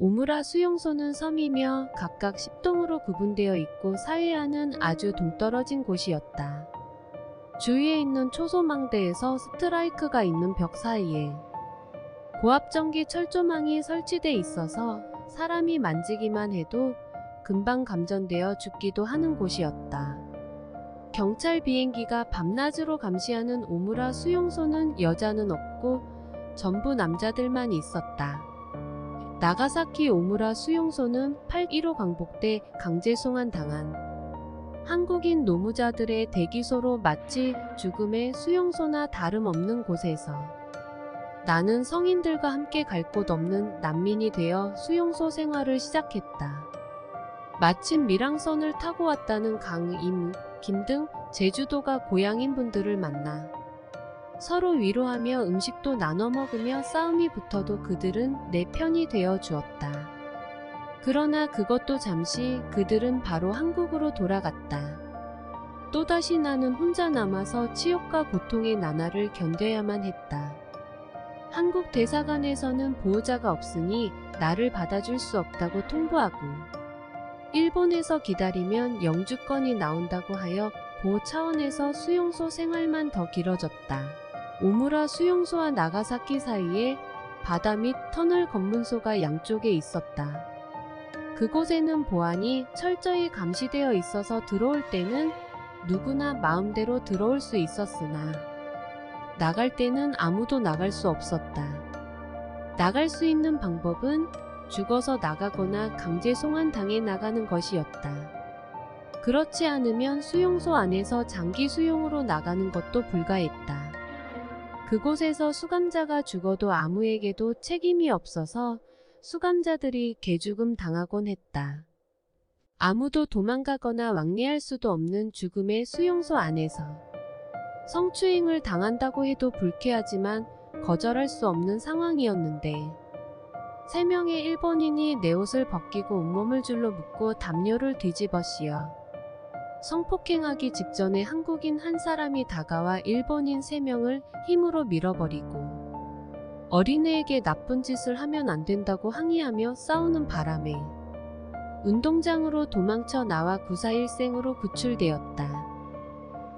오무라 수용소는 섬이며 각각 10동으로 구분되어 있고 사회와는 아주 동떨어진 곳이었다. 주위에 있는 초소망대에서 스트라이크가 있는 벽 사이에 고압전기 철조망이 설치돼 있어서 사람이 만지기만 해도 금방 감전되어 죽기도 하는 곳이었다. 경찰 비행기가 밤낮으로 감시하는 오무라 수용소는 여자는 없고 전부 남자들만 있었다. 나가사키 오무라 수용소는 8.15 광복때 강제 송환당한 한국인 노무자들의 대기소로 마치 죽음의 수용소나 다름없는 곳에서 나는 성인들과 함께 갈 곳 없는 난민이 되어 수용소 생활을 시작했다. 마침 밀항선을 타고 왔다는 강, 임, 김 등 제주도가 고향인 분들을 만나 서로 위로하며 음식도 나눠 먹으며 싸움이 붙어도 그들은 내 편이 되어 주었다. 그러나 그것도 잠시 그들은 바로 한국으로 돌아갔다. 또다시 나는 혼자 남아서 치욕과 고통의 나날을 견뎌야만 했다. 한국 대사관에서는 보호자가 없으니 나를 받아줄 수 없다고 통보하고 일본에서 기다리면 영주권이 나온다고 하여 보호 차원에서 수용소 생활만 더 길어졌다. 오무라 수용소와 나가사키 사이에 바다 및 터널 검문소가 양쪽에 있었다. 그곳에는 보안이 철저히 감시되어 있어서 들어올 때는 누구나 마음대로 들어올 수 있었으나 나갈 때는 아무도 나갈 수 없었다. 나갈 수 있는 방법은 죽어서 나가거나 강제 송환당해 나가는 것이었다. 그렇지 않으면 수용소 안에서 장기 수용으로 나가는 것도 불가했다. 그곳에서 수감자가 죽어도 아무에게도 책임이 없어서 수감자들이 개죽음 당하곤 했다. 아무도 도망가거나 왕래할 수도 없는 죽음의 수용소 안에서 성추행을 당한다고 해도 불쾌하지만 거절할 수 없는 상황이었는데 3명의 일본인이 내 옷을 벗기고 온몸을 줄로 묶고 담요를 뒤집어 씌워 성폭행하기 직전에 한국인 한 사람이 다가와 일본인 3명을 힘으로 밀어버리고 어린애에게 나쁜 짓을 하면 안 된다고 항의하며 싸우는 바람에 운동장으로 도망쳐 나와 구사일생으로 구출되었다.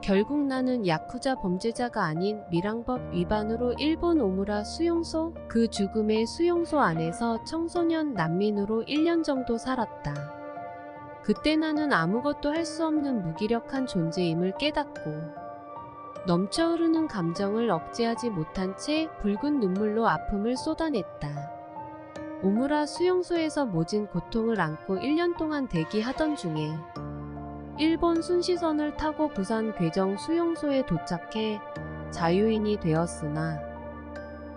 결국 나는 야쿠자 범죄자가 아닌 밀항법 위반으로 일본 오무라 수용소, 그 죽음의 수용소 안에서 청소년 난민으로 1년 정도 살았다. 그때 나는 아무것도 할 수 없는 무기력한 존재임을 깨닫고 넘쳐흐르는 감정을 억제하지 못한 채 붉은 눈물로 아픔을 쏟아냈다. 오무라 수용소에서 모진 고통을 안고 1년 동안 대기하던 중에 일본 순시선을 타고 부산 괴정 수용소에 도착해 자유인이 되었으나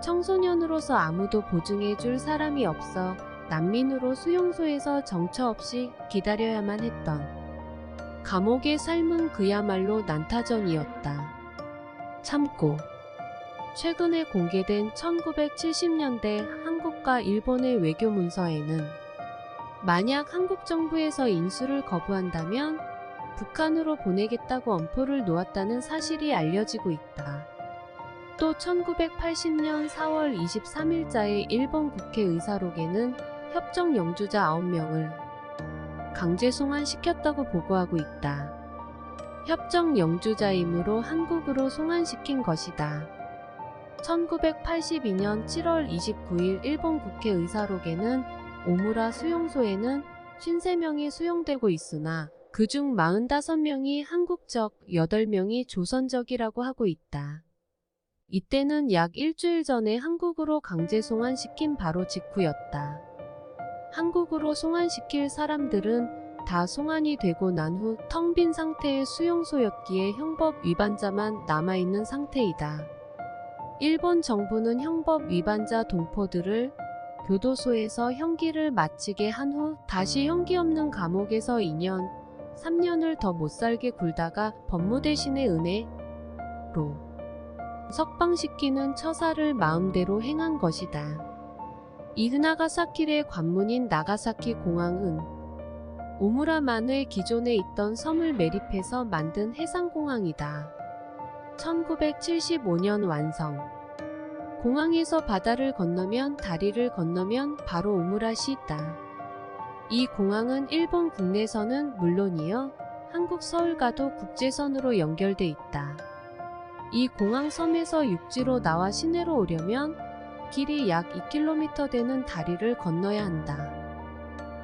청소년으로서 아무도 보증해줄 사람이 없어 난민으로 수용소에서 정처 없이 기다려야만 했던 감옥의 삶은 그야말로 난타전이었다. 참고 최근에 공개된 1970년대 한국과 일본의 외교 문서에는 만약 한국 정부에서 인수를 거부한다면 북한으로 보내겠다고 엄포를 놓았다는 사실이 알려지고 있다. 또 1980년 4월 23일자의 일본 국회 의사록에는 협정 영주자 9명을 강제 송환시켰다고 보고하고 있다. 협정 영주자이므로 한국으로 송환시킨 것이다. 1982년 7월 29일 일본 국회 의사록에는 오무라 수용소에는 53명이 수용되고 있으나 그중 45명이 한국적, 8명이 조선적이라고 하고 있다. 이때는 약 일주일 전에 한국으로 강제 송환시킨 바로 직후였다. 한국으로 송환시킬 사람들은 다 송환이 되고 난 후 텅 빈 상태의 수용소였기에 형법 위반자만 남아있는 상태이다. 일본 정부는 형법 위반자 동포들을 교도소에서 형기를 마치게 한 후 다시 형기 없는 감옥에서 2년, 3년을 더 못살게 굴다가 법무대신의 은혜로 석방시키는 처사를 마음대로 행한 것이다. 이나가사키의 관문인 나가사키 공항은 오무라만의 기존에 있던 섬을 매립해서 만든 해상공항이다. 1975년 완성. 공항에서 바다를 건너면 다리를 건너면 바로 오므라시 있다. 이 공항은 일본 국내선은 물론이요, 한국 서울과도 국제선으로 연결돼 있다. 이 공항 섬에서 육지로 나와 시내로 오려면 길이 약 2km 되는 다리를 건너야 한다.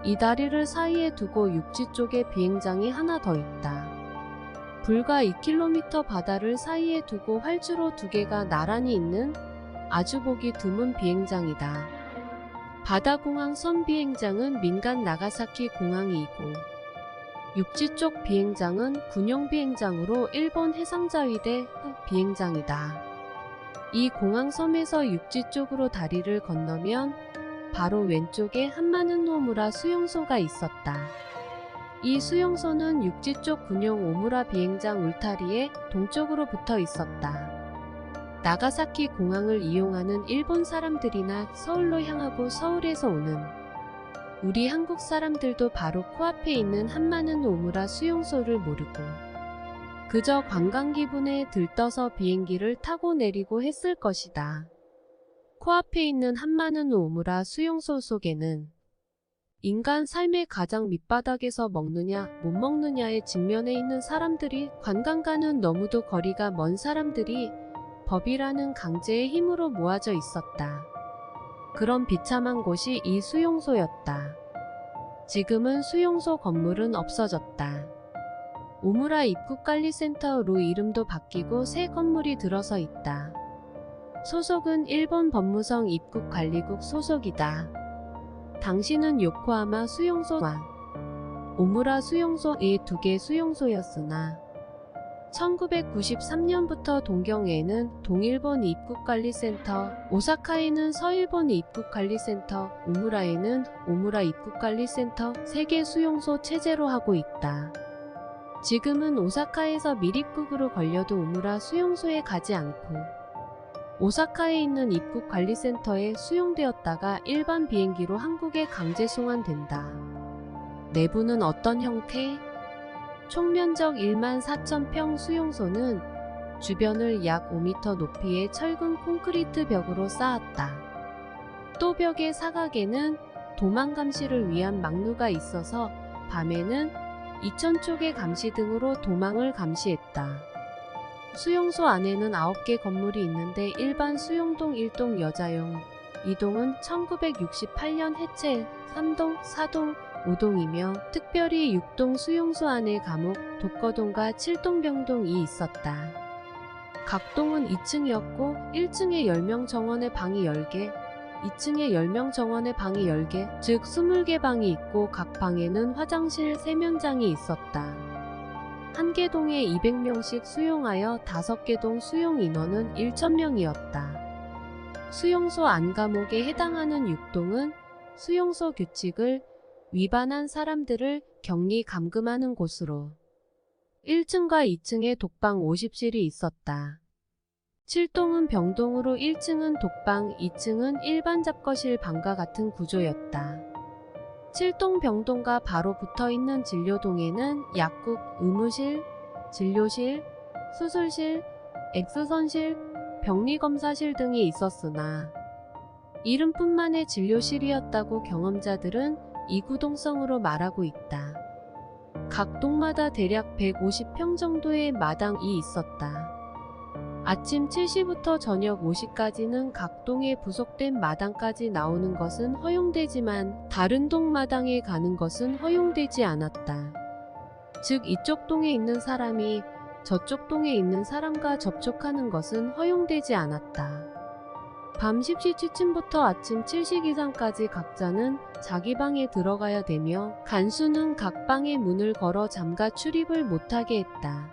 이 다리를 사이에 두고 육지 쪽에 비행장이 하나 더 있다. 불과 2km 바다를 사이에 두고 활주로 2개가 나란히 있는 아주 보기 드문 비행장이다. 바다공항 섬 비행장은 민간 나가사키 공항이고, 육지 쪽 비행장은 군용 비행장으로 일본 해상자위대 비행장이다. 이 공항 섬에서 육지 쪽으로 다리를 건너면 바로 왼쪽에 한마는 오무라 수용소가 있었다. 이 수용소는 육지 쪽 군용 오무라 비행장 울타리에 동쪽으로 붙어 있었다. 나가사키 공항을 이용하는 일본 사람들이나 서울로 향하고 서울에서 오는 우리 한국 사람들도 바로 코앞에 있는 한마는 오무라 수용소를 모르고 그저 관광 기분에 들떠서 비행기를 타고 내리고 했을 것이다. 코앞에 있는 한마는 오무라 수용소 속에는 인간 삶의 가장 밑바닥에서 먹느냐 못 먹느냐의 직면에 있는 사람들이, 관광가는 너무도 거리가 먼 사람들이 법이라는 강제의 힘으로 모아져 있었다. 그런 비참한 곳이 이 수용소였다. 지금은 수용소 건물은 없어졌다. 오무라 입국관리센터로 이름도 바뀌고 새 건물이 들어서 있다. 소속은 일본 법무성 입국관리국 소속이다. 당시는 요코하마 수용소와 오무라 수용소의 2개 수용소였으나 1993년부터 동경에는 동일본 입국관리센터, 오사카에는 서일본 입국관리센터, 오무라에는 오무라 입국관리센터 3개 수용소 체제로 하고 있다. 지금은 오사카에서 밀입국으로 걸려도 오무라 수용소에 가지 않고 오사카에 있는 입국관리센터에 수용되었다가 일반 비행기로 한국에 강제 송환된다. 내부는 어떤 형태? 총면적 14,000평 수용소는 주변을 약 5m 높이의 철근 콘크리트 벽으로 쌓았다. 또 벽의 사각에는 도망 감시를 위한 막루가 있어서 밤에는 2,000쪽의 감시등으로 도망을 감시했다. 수용소 안에는 9개 건물이 있는데 일반 수용동 1동 여자용, 2동은 1968년 해체, 3동, 4동, 5동이며 특별히 6동 수용소 안에 감옥, 독거동과 7동 병동이 있었다. 각 동은 2층이었고 1층에 10명 정원의 방이 10개, 2층에 10명 정원의 방이 10개, 즉 20개 방이 있고 각 방에는 화장실, 세면장이 있었다. 한 개 동에 200명씩 수용하여 5개 동 수용 인원은 1,000명이었다. 수용소 안감옥에 해당하는 6동은 수용소 규칙을 위반한 사람들을 격리 감금하는 곳으로 1층과 2층에 독방 50실이 있었다. 7동은 병동으로 1층은 독방, 2층은 일반 잡거실 방과 같은 구조였다. 7동 병동과 바로 붙어있는 진료동에는 약국, 의무실, 진료실, 수술실, 엑스선실, 병리검사실 등이 있었으나 이름뿐만의 진료실이었다고 경험자들은 이구동성으로 말하고 있다. 각 동마다 대략 150평 정도의 마당이 있었다. 아침 7시부터 저녁 5시까지는 각 동에 부속된 마당까지 나오는 것은 허용되지만 다른 동 마당에 가는 것은 허용되지 않았다. 즉 이쪽 동에 있는 사람이 저쪽 동에 있는 사람과 접촉하는 것은 허용되지 않았다. 밤 10시 취침부터 아침 7시 기상까지 각자는 자기 방에 들어가야 되며 간수는 각 방의 문을 걸어 잠가 출입을 못하게 했다.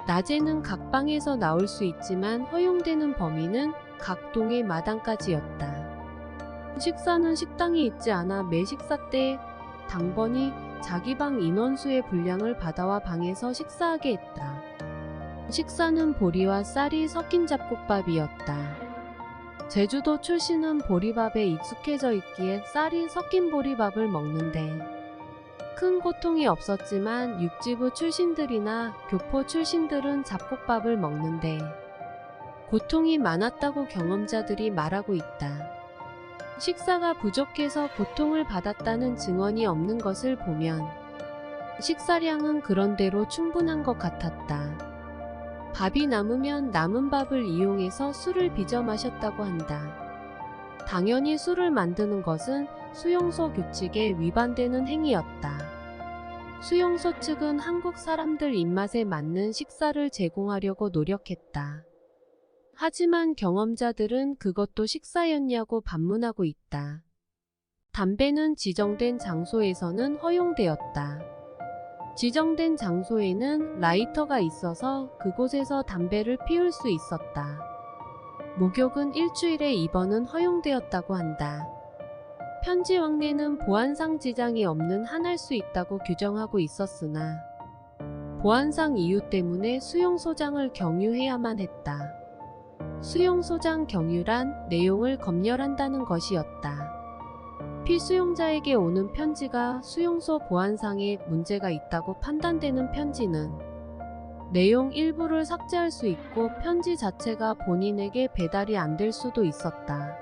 낮에는 각 방에서 나올 수 있지만 허용되는 범위는 각 동의 마당까지였다. 식사는 식당이 있지 않아 매 식사 때 당번이 자기 방 인원수의 분량을 받아와 방에서 식사하게 했다. 식사는 보리와 쌀이 섞인 잡곡밥이었다. 제주도 출신은 보리밥에 익숙해져 있기에 쌀이 섞인 보리밥을 먹는데 큰 고통이 없었지만 육지부 출신들이나 교포 출신들은 잡곡밥을 먹는데 고통이 많았다고 경험자들이 말하고 있다. 식사가 부족해서 고통을 받았다는 증언이 없는 것을 보면 식사량은 그런대로 충분한 것 같았다. 밥이 남으면 남은 밥을 이용해서 술을 빚어 마셨다고 한다. 당연히 술을 만드는 것은 수용소 규칙에 위반되는 행위였다. 수용소 측은 한국 사람들 입맛에 맞는 식사를 제공하려고 노력했다. 하지만 경험자들은 그것도 식사였냐고 반문하고 있다. 담배는 지정된 장소에서는 허용되었다. 지정된 장소에는 라이터가 있어서 그곳에서 담배를 피울 수 있었다. 목욕은 일주일에 2번은 허용되었다고 한다. 편지 왕래는 보안상 지장이 없는 한 할 수 있다고 규정하고 있었으나 보안상 이유 때문에 수용소장을 경유해야만 했다. 수용소장 경유란 내용을 검열한다는 것이었다. 피수용자에게 오는 편지가 수용소 보안상에 문제가 있다고 판단되는 편지는 내용 일부를 삭제할 수 있고 편지 자체가 본인에게 배달이 안 될 수도 있었다.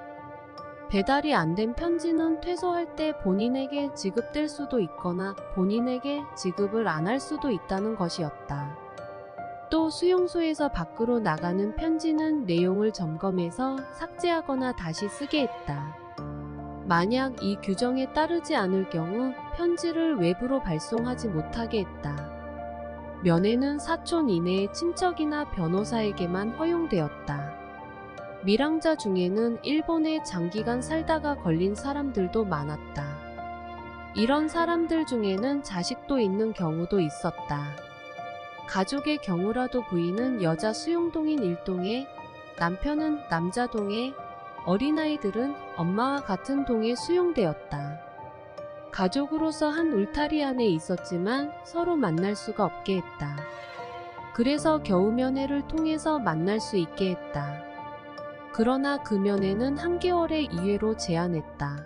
배달이 안 된 편지는 퇴소할 때 본인에게 지급될 수도 있거나 본인에게 지급을 안 할 수도 있다는 것이었다. 또 수용소에서 밖으로 나가는 편지는 내용을 점검해서 삭제하거나 다시 쓰게 했다. 만약 이 규정에 따르지 않을 경우 편지를 외부로 발송하지 못하게 했다. 면회는 사촌 이내의 친척이나 변호사에게만 허용되었다. 밀항자 중에는 일본에 장기간 살다가 걸린 사람들도 많았다. 이런 사람들 중에는 자식도 있는 경우도 있었다. 가족의 경우라도 부인은 여자 수용동인 1동에, 남편은 남자 동에, 어린아이들은 엄마와 같은 동에 수용되었다. 가족으로서 한 울타리 안에 있었지만 서로 만날 수가 없게 했다. 그래서 겨우 면회를 통해서 만날 수 있게 했다. 그러나 그 면회는 한 개월의 2회로 제한했다.